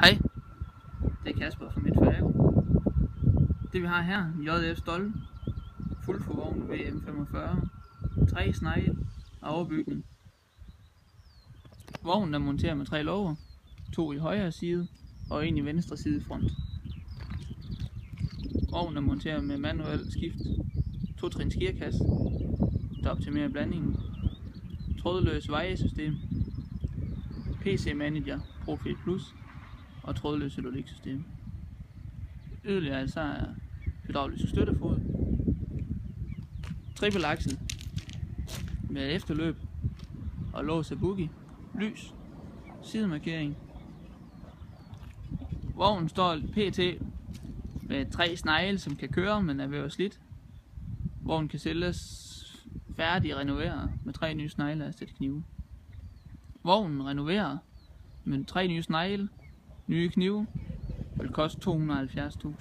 Hej, det er Kasper fra Midtfærge. Det vi har her, JF Stolle, fuldforvogn VM45, 3 snegle og overbygning. Vognen er monteret med 3 låger, 2 i højre side og 1 i venstre side front. Vognen er monteret med manuel skift, 2-trins gearkasse, der optimerer blandingen, trådløs vejesystem, PC Manager Profil Plus og trådløs hydrauliksystem. Yderligere så er hydraulisk støttefod, trippelaksel med efterløb og lås af boogie, lys, sidemarkering. Vognen står pt. med 3 snegle, som kan køre, men er ved at slidt. Vognen kan sælges færdig renoveret med 3 nye snegle og sæt knive. Vognen renoveret med 3 nye snegle, nye knive, vil koste 270.000.